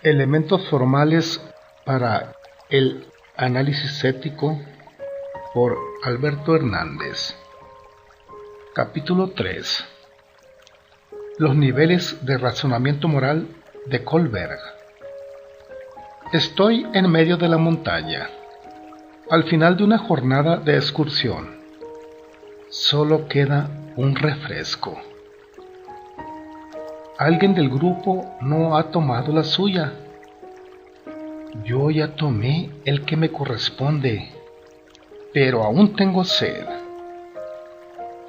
Elementos formales para el análisis ético por Alberto Hernández. Capítulo 3. Los niveles de razonamiento moral de Kohlberg. Estoy en medio de la montaña, al final de una jornada de excursión. Solo queda un refresco. Alguien del grupo no ha tomado la suya. Yo ya tomé el que me corresponde, pero aún tengo sed.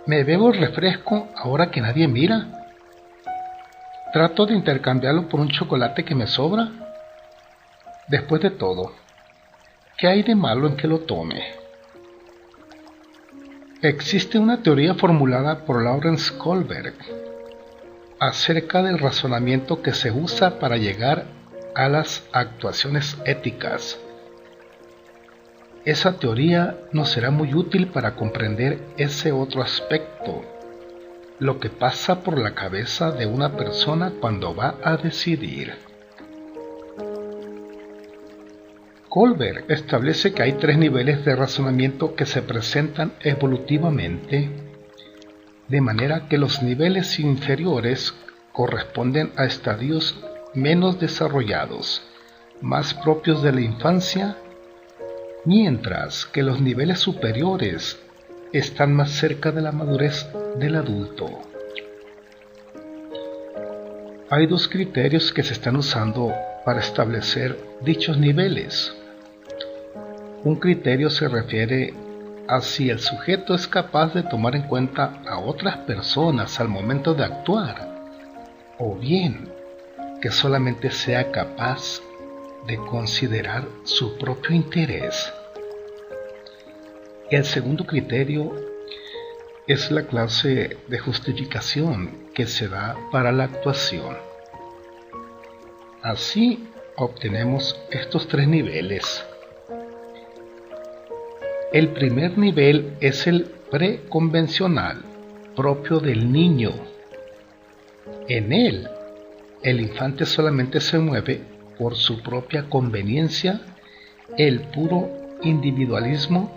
¿Me bebo el refresco ahora que nadie mira? ¿Trato de intercambiarlo por un chocolate que me sobra? Después de todo, ¿qué hay de malo en que lo tome? Existe una teoría formulada por Lawrence Kohlberg acerca del razonamiento que se usa para llegar a las actuaciones éticas. Esa teoría nos será muy útil para comprender ese otro aspecto, lo que pasa por la cabeza de una persona cuando va a decidir. Kohlberg establece que hay 3 niveles de razonamiento que se presentan evolutivamente, de manera que los niveles inferiores corresponden a estadios menos desarrollados, más propios de la infancia, mientras que los niveles superiores están más cerca de la madurez del adulto. Hay 2 criterios que se están usando para establecer dichos niveles. Un criterio se refiere a si el sujeto es capaz de tomar en cuenta a otras personas al momento de actuar, o bien que solamente sea capaz de considerar su propio interés. El segundo criterio es la clase de justificación que se da para la actuación. Así obtenemos estos 3 niveles. El primer nivel es el preconvencional, propio del niño. En él, el infante solamente se mueve por su propia conveniencia. El puro individualismo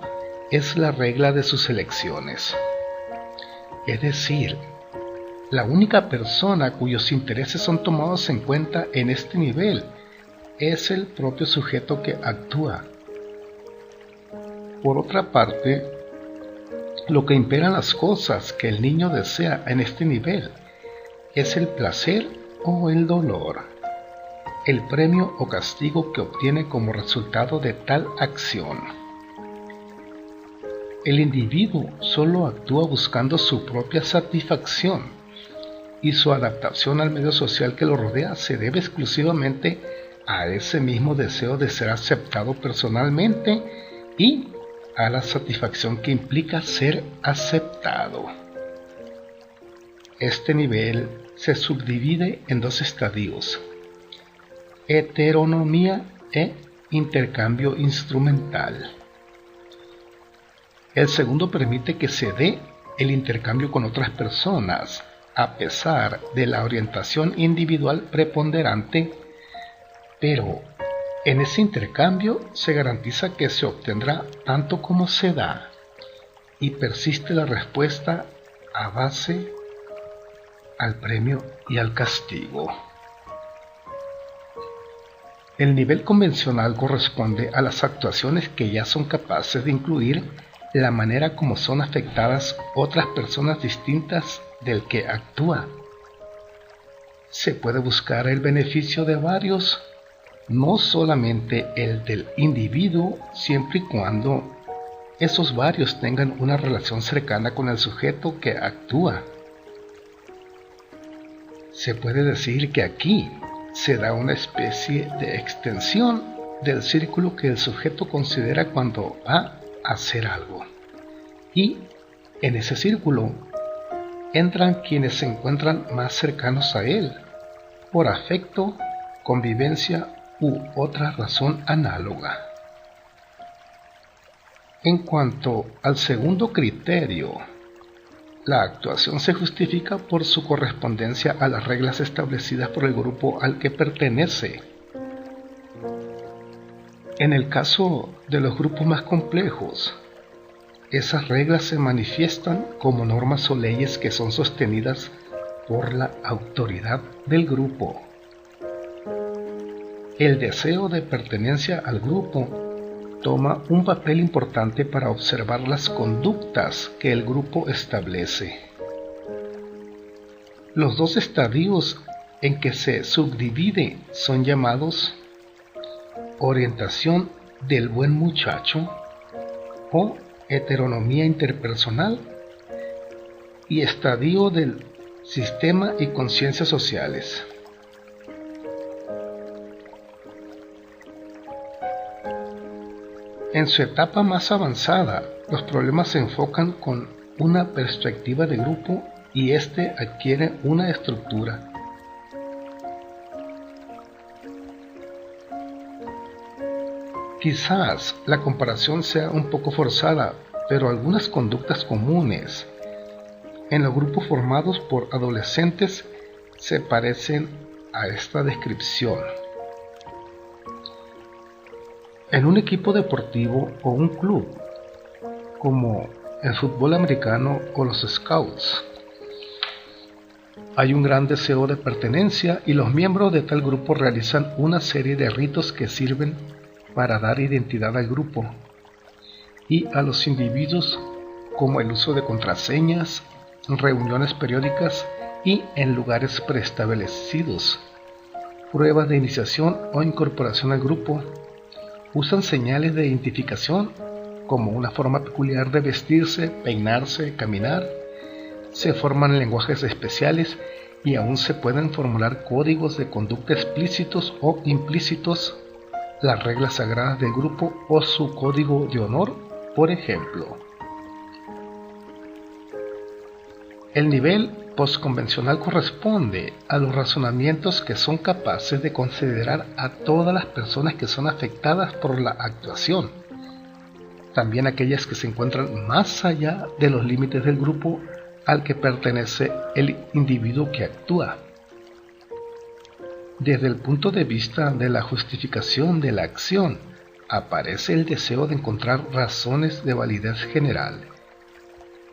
es la regla de sus elecciones. Es decir, la única persona cuyos intereses son tomados en cuenta en este nivel es el propio sujeto que actúa. Por otra parte, lo que imperan las cosas que el niño desea en este nivel es el placer o el dolor, el premio o castigo que obtiene como resultado de tal acción. El individuo solo actúa buscando su propia satisfacción, y su adaptación al medio social que lo rodea se debe exclusivamente a ese mismo deseo de ser aceptado personalmente y a la satisfacción que implica ser aceptado. Este nivel se subdivide en 2 estadios: heteronomía e intercambio instrumental. El segundo permite que se dé el intercambio con otras personas, a pesar de la orientación individual preponderante, pero en ese intercambio se garantiza que se obtendrá tanto como se da, y persiste la respuesta a base al premio y al castigo. El nivel convencional corresponde a las actuaciones que ya son capaces de incluir la manera como son afectadas otras personas distintas del que actúa. Se puede buscar el beneficio de varios, no solamente el del individuo, siempre y cuando esos varios tengan una relación cercana con el sujeto que actúa. Se puede decir que aquí se da una especie de extensión del círculo que el sujeto considera cuando va a hacer algo. Y en ese círculo entran quienes se encuentran más cercanos a él, por afecto, convivencia u otra razón análoga. En cuanto al segundo criterio, La actuación se justifica por su correspondencia a las reglas establecidas por el grupo al que pertenece. En el caso de los grupos más complejos, esas reglas se manifiestan como normas o leyes que son sostenidas por la autoridad del grupo. El deseo de pertenencia al grupo toma un papel importante para observar las conductas que el grupo establece. Los dos estadios en que se subdivide son llamados orientación del buen muchacho o heteronomía interpersonal y estadio del sistema y conciencias sociales. En su etapa más avanzada, los problemas se enfocan con una perspectiva de grupo y éste adquiere una estructura. Quizás la comparación sea un poco forzada, pero algunas conductas comunes en los grupos formados por adolescentes se parecen a esta descripción. En un equipo deportivo o un club, como el fútbol americano o los Scouts, hay un gran deseo de pertenencia y los miembros de tal grupo realizan una serie de ritos que sirven para dar identidad al grupo y a los individuos, como el uso de contraseñas, reuniones periódicas y en lugares preestablecidos, pruebas de iniciación o incorporación al grupo. Usan señales de identificación como una forma peculiar de vestirse, peinarse, caminar. Se forman lenguajes especiales y aún se pueden formular códigos de conducta explícitos o implícitos, las reglas sagradas del grupo o su código de honor, por ejemplo. El nivel postconvencional corresponde a los razonamientos que son capaces de considerar a todas las personas que son afectadas por la actuación, también aquellas que se encuentran más allá de los límites del grupo al que pertenece el individuo que actúa. Desde el punto de vista de la justificación de la acción, aparece el deseo de encontrar razones de validez general,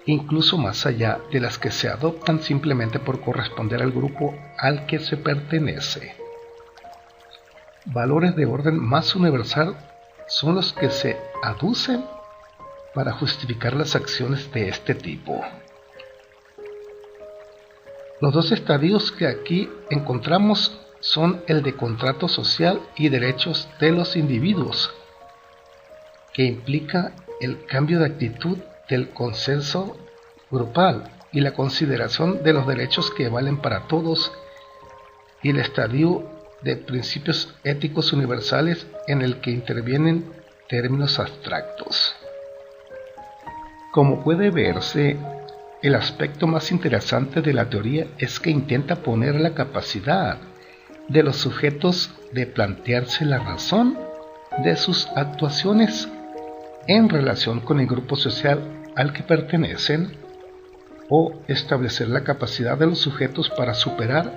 incluso más allá de las que se adoptan simplemente por corresponder al grupo al que se pertenece. Valores de orden más universal son los que se aducen para justificar las acciones de este tipo. Los dos estadios que aquí encontramos son el de contrato social y derechos de los individuos, que implica el cambio de actitud del consenso grupal y la consideración de los derechos que valen para todos, y el estadio de principios éticos universales en el que intervienen términos abstractos. Como puede verse, el aspecto más interesante de la teoría es que intenta poner la capacidad de los sujetos de plantearse la razón de sus actuaciones en relación con el grupo social al que pertenecen, o establecer la capacidad de los sujetos para superar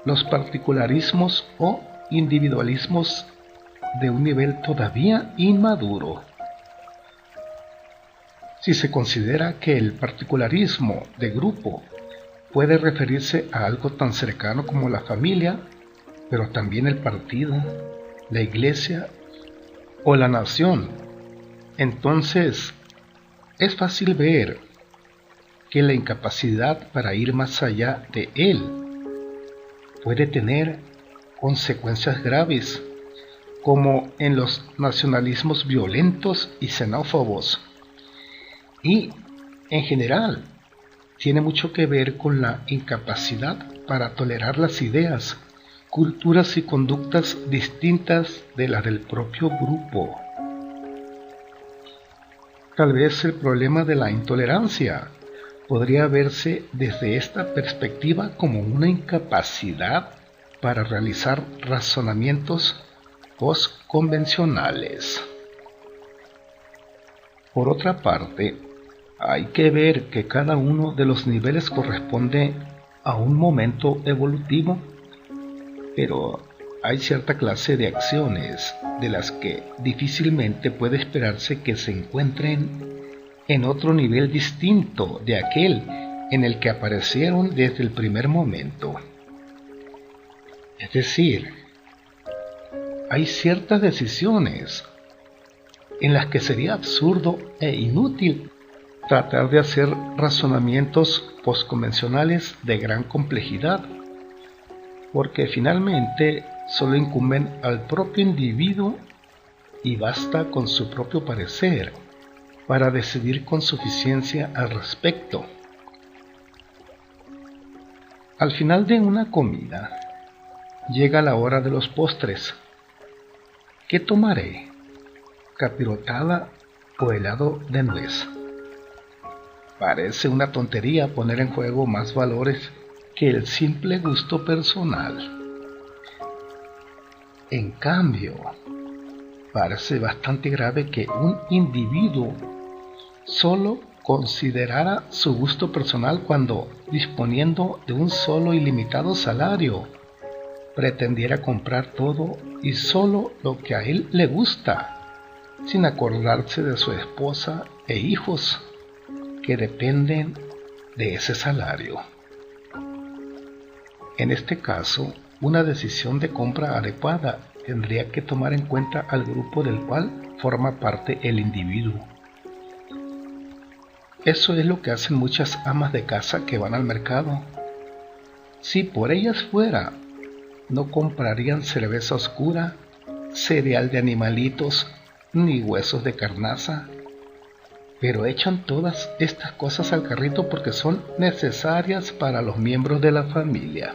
los particularismos o individualismos de un nivel todavía inmaduro. Si se considera que el particularismo de grupo puede referirse a algo tan cercano como la familia, pero también el partido, la iglesia o la nación, entonces es fácil ver que la incapacidad para ir más allá de él puede tener consecuencias graves, como en los nacionalismos violentos y xenófobos, y en general tiene mucho que ver con la incapacidad para tolerar las ideas, culturas y conductas distintas de las del propio grupo. Tal vez el problema de la intolerancia podría verse desde esta perspectiva como una incapacidad para realizar razonamientos postconvencionales. Por otra parte, hay que ver que cada uno de los niveles corresponde a un momento evolutivo, pero hay cierta clase de acciones de las que difícilmente puede esperarse que se encuentren en otro nivel distinto de aquel en el que aparecieron desde el primer momento. Es decir, hay ciertas decisiones en las que sería absurdo e inútil tratar de hacer razonamientos postconvencionales de gran complejidad, porque finalmente solo incumben al propio individuo y basta con su propio parecer para decidir con suficiencia al respecto. Al final de una comida, llega la hora de los postres. ¿Qué tomaré? ¿Capirotada o helado de nuez? Parece una tontería poner en juego más valores que el simple gusto personal. En cambio, parece bastante grave que un individuo solo considerara su gusto personal cuando, disponiendo de un solo ilimitado salario, pretendiera comprar todo y solo lo que a él le gusta, sin acordarse de su esposa e hijos que dependen de ese salario. En este caso, una decisión de compra adecuada tendría que tomar en cuenta al grupo del cual forma parte el individuo. Eso es lo que hacen muchas amas de casa que van al mercado. Si por ellas fuera, no comprarían cerveza oscura, cereal de animalitos, ni huesos de carnaza, pero echan todas estas cosas al carrito porque son necesarias para los miembros de la familia.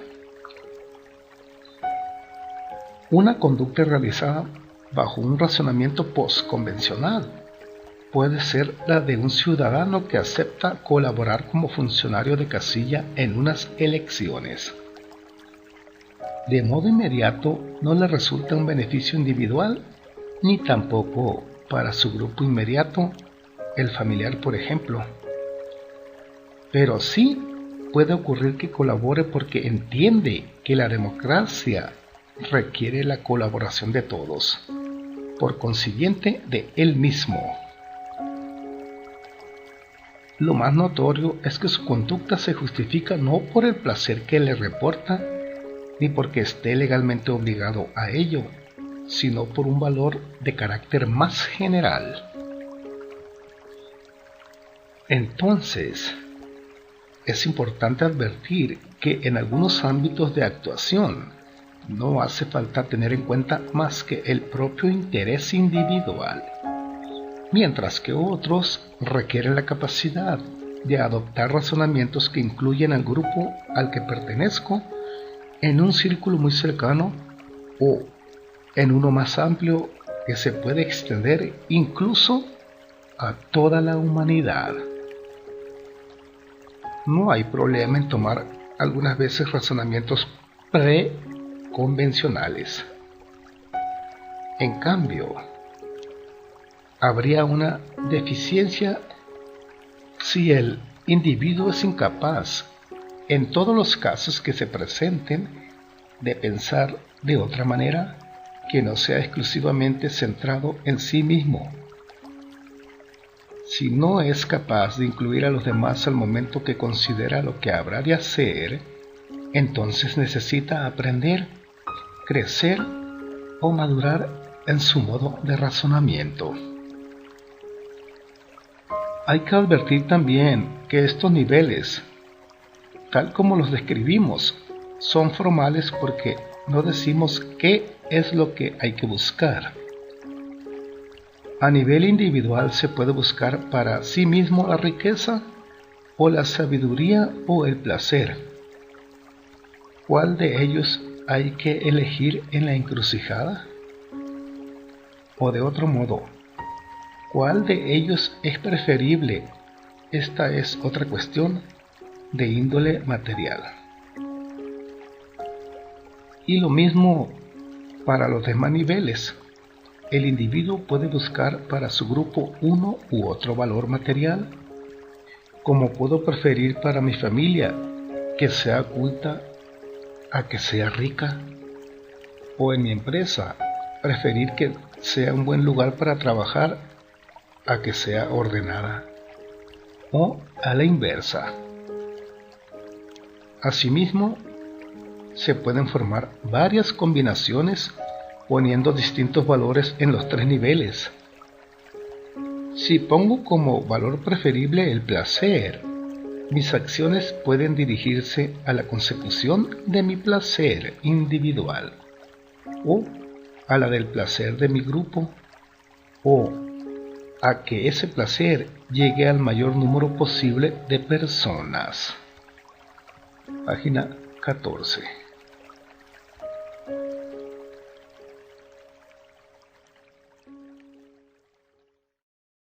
Una conducta realizada bajo un razonamiento postconvencional puede ser la de un ciudadano que acepta colaborar como funcionario de casilla en unas elecciones. De modo inmediato no le resulta un beneficio individual, ni tampoco para su grupo inmediato, el familiar por ejemplo. Pero sí puede ocurrir que colabore porque entiende que la democracia requiere la colaboración de todos, por consiguiente de él mismo. Lo más notorio es que su conducta se justifica no por el placer que le reporta, ni porque esté legalmente obligado a ello, sino por un valor de carácter más general. Entonces, es importante advertir que en algunos ámbitos de actuación no hace falta tener en cuenta más que el propio interés individual, mientras que otros requieren la capacidad de adoptar razonamientos que incluyen al grupo al que pertenezco en un círculo muy cercano o en uno más amplio que se puede extender incluso a toda la humanidad. No hay problema en tomar algunas veces razonamientos preconvencionales. En cambio, habría una deficiencia si el individuo es incapaz, en todos los casos que se presenten, de pensar de otra manera que no sea exclusivamente centrado en sí mismo. Si no es capaz de incluir a los demás al momento que considera lo que habrá de hacer, entonces necesita aprender, crecer o madurar en su modo de razonamiento. Hay que advertir también que estos niveles, tal como los describimos, son formales porque no decimos qué es lo que hay que buscar. A nivel individual se puede buscar para sí mismo la riqueza, o la sabiduría, o el placer. ¿Cuál de ellos hay que elegir en la encrucijada? O de otro modo, ¿cuál de ellos es preferible? Esta es otra cuestión de índole material. Y lo mismo para los demás niveles. El individuo puede buscar para su grupo uno u otro valor material, como puedo preferir para mi familia que sea culta a que sea rica. o en mi empresa, preferir que sea un buen lugar para trabajar a que sea ordenada, o a la inversa. Asimismo, se pueden formar varias combinaciones poniendo distintos valores en los tres niveles. Si pongo como valor preferible el placer, mis acciones pueden dirigirse a la consecución de mi placer individual, o a la del placer de mi grupo, o a que ese placer llegue al mayor número posible de personas. Página 14.